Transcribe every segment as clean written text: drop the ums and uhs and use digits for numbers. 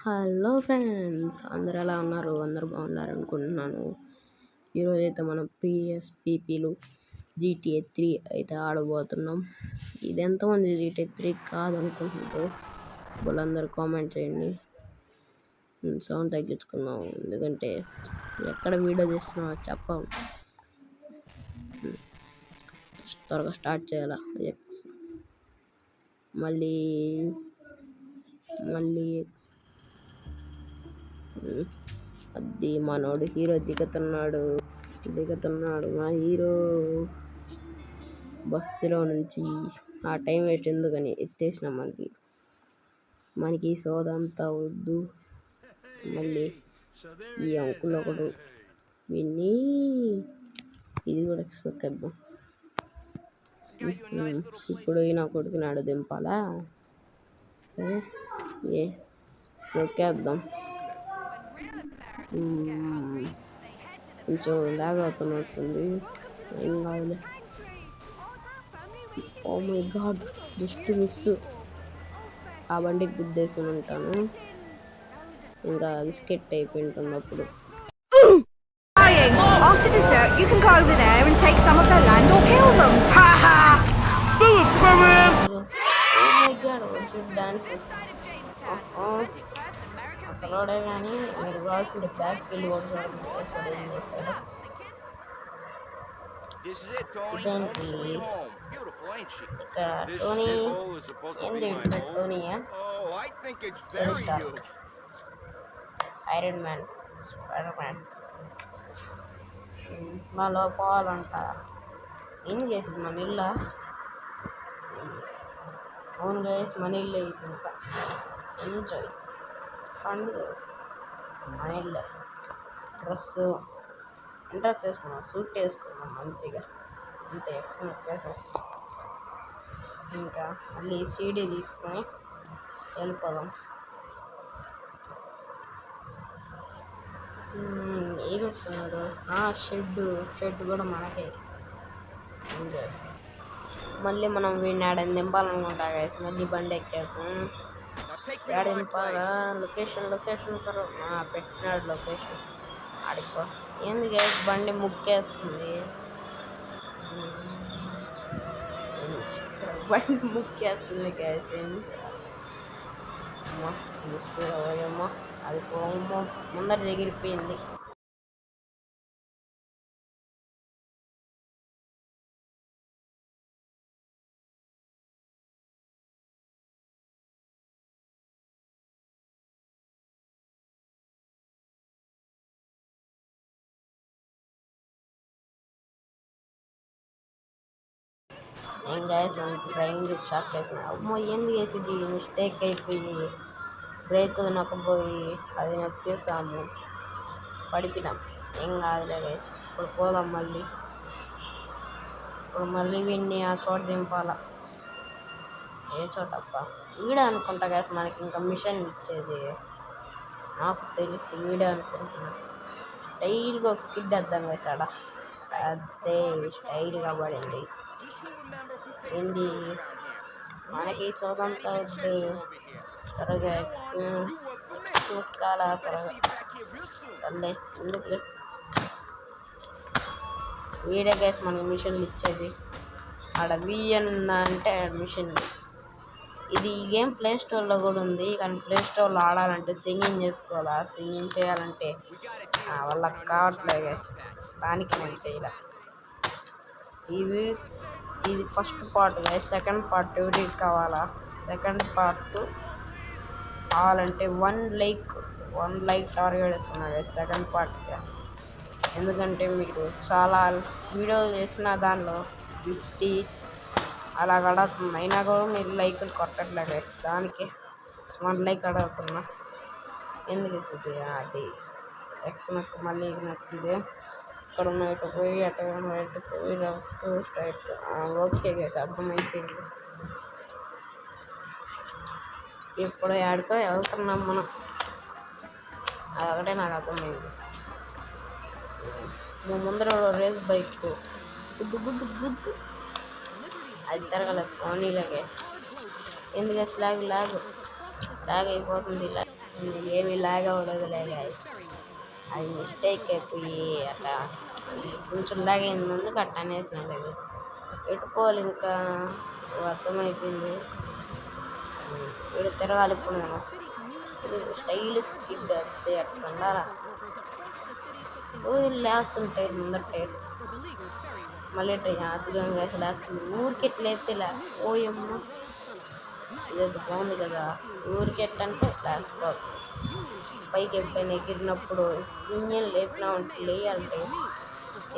Hello friends, అందరు ఎలా ఉన్నారు? అందరు బాగున్నారు అనుకుంటున్నాను. ఈరోజైతే మనం పిఎస్పిపిలు GTA 3 అయితే ఆడబోతున్నాం. ఇది ఎంతమంది GTA 3 కాదనుకుంటున్నారు? వాళ్ళందరూ కామెంట్ చేయండి. సౌండ్ తగ్గించుకుందాం, ఎందుకంటే ఎక్కడ వీడియో తీస్తున్నామో చెప్పాం. త్వరగా స్టార్ట్ చేయాలా. మళ్ళీ అది మనోడు హీరో దిగుతున్నాడు. మా హీరో బస్సులో నుంచి. ఆ టైం వేస్ట్ ఎందుకని ఎత్తేసినాం. మనకి సోదంతా వద్దు. మళ్ళీ ఈ అంకుల్ ఒకడు విన్ని ఇది కూడా ఎక్స్పెక్ట్. ఇప్పుడు నా కొడుకు నాడు దింపాలా. నొక్కేద్దాం. కొంచెం లాగ్ అవుతున్నట్టుంది. ఏం కాదులే. Oh my god, just miss. ఆ బండికి గుద్దేసి ఉంటాను. ఇంకా బిస్కెట్ అయిపోయి ఉంటుంది అప్పుడు. After dessert, you can go over there and take some of their land or kill them. Ha ha! Oh my god, what's this dance? అసలు కానీ మీరు రాసిన బ్యాక్ వెళ్ళి చేశాడు. ఇదేంటి ఇక్కడ టోనీ? ఏంది టోనీయా? Iron man, spider man. మాలో పోవాలంట. ఏం చేసింది మన ఇల్లు? అవును గైస్, మన ఇల్లు అయితే ఇంకా ఎంజాయ్ పండుగ. మన ఇల్లే. డ్రెస్ వేసుకున్నాం, సూట్ వేసుకున్నాం మంచిగా. అంత ఎక్సెసం. ఇంకా మళ్ళీ సీడీ తీసుకొని వెళ్ళిపోదాం. ఏమి ఇస్తున్నాడు? షెడ్ కూడా మనకే. ఎంజాయ్. మళ్ళీ మనం వీడిని ఆడ దింపాలనుకుంటా గైస్. మళ్ళీ బండి ఎక్కేస్తాం. ఆడ దింపాలా? లొకేషన్ పెట్టినాడు లొకేషన్. ఆడిపో. ఏంది గైస్ బండి ముక్కేస్తుంది. గైస్. ఏంది అమ్మా, అది పోమ్మో ముందర ఎగిరిపోయింది. ఏం గైస్, మనకి డ్రైవింగ్ షాక్ అయిపోయింది. అమ్మో, ఏంది వేసింది? మిస్టేక్ అయిపోయి బ్రేక్ నొక్కపోయి అది నొక్కేసాము, పడిపోయినాం. ఏం కాదులే గైస్. ఇప్పుడు పోదాం. మళ్ళీ వీడిని ఆ చోట దింపాలా. ఏ చోటప్ప? వీడే అనుకుంటా గైస్ మనకి ఇంకా మిషన్ ఇచ్చేది. నాకు తెలిసి వీడే అనుకుంటున్నా. స్టైల్గా ఒక స్కిడ్ వేద్దాం గైస్ ఆడ. అదే స్టైల్గా పడింది. ఏంది మనకి సోదంతా వద్దు. త్వరగా చుట్టాలా త్వరగా. ఎందుకు వీడియో గైస్ మనకి మిషన్లు ఇచ్చేది. ఆడ విఎన్ అంటే మిషన్. ఇది ఈ గేమ్ ప్లే స్టోర్లో కూడా ఉంది, కానీ ప్లే స్టోర్లో ఆడాలంటే సింగింగ్ చేసుకోవాలా. సింగింగ్ చేయాలంటే వాళ్ళకి కావట్లేదు గైస్. దానికి నేను చేయలే. ఇది first part guys. Second part ఎవరికి కావాలా? సెకండ్ పార్ట్ కావాలంటే 1 లైక్ టార్గెట్ ఇస్తున్నా గైస్ సెకండ్ పార్ట్కి. ఎందుకంటే మీకు చాలా వీడియోలు చేసిన దానిలో 50 అలా అడుగుతుంది. అయినా కూడా మీరు లైకులు కొట్టట్లే గైస్. దానికి 1 లైక్ అడుగుతున్నా. ఎందుకు ఇస్తుంది? అది ఎక్స్ నొక్కు, మళ్ళీ నొక్కిదే. ఇక్కడ ఉన్న ఇటు పోయి అటు పోయి లెఫ్ట్ స్ట్రైట్. ఓకే గైస్, అర్థమైపోయింది. ఇప్పుడు ఆడుకో వెళ్తున్నాం మనం. అదొకటే నాకు అర్థమైంది. ముందర రేస్ బైక్ గుద్దు అది తిరగలేదు. పోనీలే గైస్. ఎందుకు లాగ్ అయిపోతుంది. ఏమి లాగ్ అవ్వలేదులే గైస్, అది మిస్టేక్ అయిపోయి అట్లా కొంచెం లాగ్ అయింది, అట్లా అనేసినాను. పెట్టుకోవాలి ఇంకా అర్థమైపోయింది. వీడు తిరగాలి ఇప్పుడు నేను స్టైల్ స్కిడ్ అంతే అట్లా ఉండాలా. లేస్తుంటాయి ముందర టైర్ మళ్ళీ అతిగంగా అసలు వేస్తుంది ఊరికి ఎట్లయితేలా ఓయమ్మ ఇదేదో బాగుంది కదా. ఊరికి ఎట్టంటే లేకపోతుంది పైకి ఎప్పుడైనా ఎగిరినప్పుడు ఇంజన్ లేపినా ఉంటే లేయాలంటే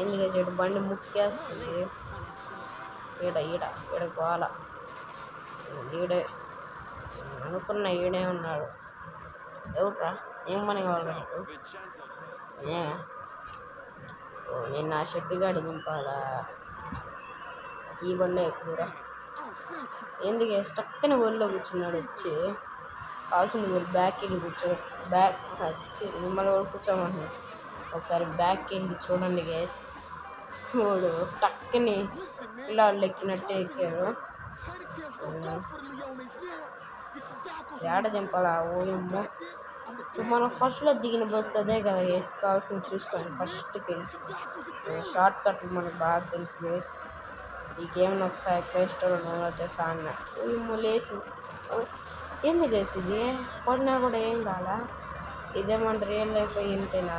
ఎందుకు చెడు బండి ముక్కేస్తుంది. ఈడ పోవాలా. ఈడే అనుకున్న ఈడే ఉన్నాడు. ఎవరురా ఏం పని కావాలి నీకు? నేను నా షెడ్ గాడి నింపాలా. ఈ బండే ఎక్కువరా ఎందుకు టక్కన ఒళ్ళో కూర్చున్నాడు వచ్చి. కావాల్సింది మీరు బ్యాక్ వెళ్ళి బ్యాక్ వచ్చి మిమ్మల్ని కూడా కూర్చోమంటున్నాడు. ఒకసారి బ్యాక్ వెళ్ళి చూడండి గేస్. వాడు టక్కని పిల్లవాళ్ళు ఎక్కినట్టే ఎక్కారు. ఏడ దింపాలా ఓయమ్మో. మనం ఫస్ట్లో దిగిన బస్సు అదే కదా గేస్. కావాల్సింది చూసుకోండి ఫస్ట్కి. షార్ట్ కట్ మనకు బాగా తెలుసు గేస్. ఈ గేమ్ని ఒకసారి ప్లే స్టోర్లో వచ్చేసి ఆడినా ఓయమ్మో లేచి ఎందుకు వేసి ఇది పడినా కూడా ఏం కాలా. ఇదేమంటే రియల్ లైఫ్ అయ్యింటేనా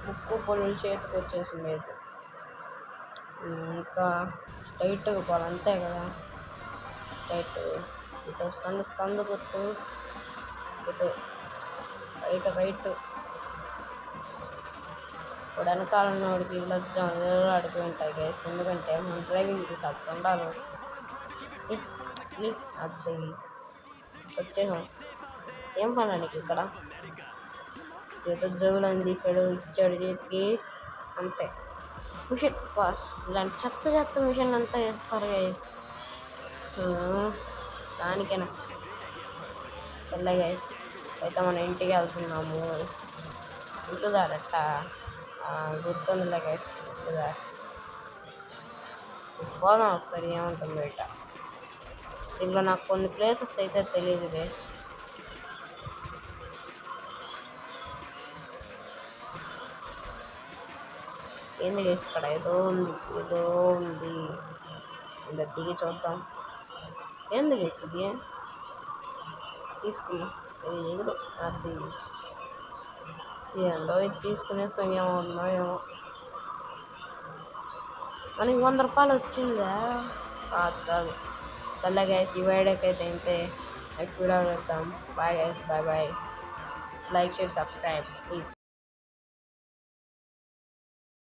ముక్కు పొల్లులు చేతికి వచ్చేసిండేది. ఇంకా స్ట్రైట్గా పోవాలి అంతే కదా. స్ట్రైట్ ఇటు సందు కొట్టు, ఇటు రైట్. ఇప్పుడు వెనకాల ఉన్నవాడికి లజ్జం ఆడిపోయి ఉంటాయి గైస్. ఎందుకంటే మనం డ్రైవింగ్కి సత్తు ఉండాలి. అది వచ్చేసాం. ఏం పని నీకు ఇక్కడ? ఏదో జోబులని తీసాడు ఇచ్చాడు చేతికి అంతే. మిషన్ పాస్ ఇలాంటి చెత్త మిషన్లు అంతా వేస్తారు గైస్. దానికేనా సర్లే గైస్. అయితే మన ఇంటికి వెళ్తున్నాము. ఇంటిదారట గుర్తుందిలే గైస్. ఇంటిదార పోదాం ఒకసారి ఏముంటుంది బయట. దీంట్లో నాకు కొన్ని ప్లేసెస్ అయితే తెలియదు గైస్. ఏంది గైస్ ఇక్కడ ఏదో ఉంది ఇలా దిగి చూద్దాం. ఏంది గైస్ ఇది తీసుకున్నాం. ఇది ఎదురు అది ఏందో ఇది తీసుకునే సమయం ఉన్నాయేమో. మనకి 100 రూపాయలు వచ్చిందా? కాదు. సర్లే గైస్ ఈ వీడియోకి అయితే ఇంతే. నెక్స్ట్ వీడియో వెళ్తాం. Bye guys, bye. Like share subscribe please.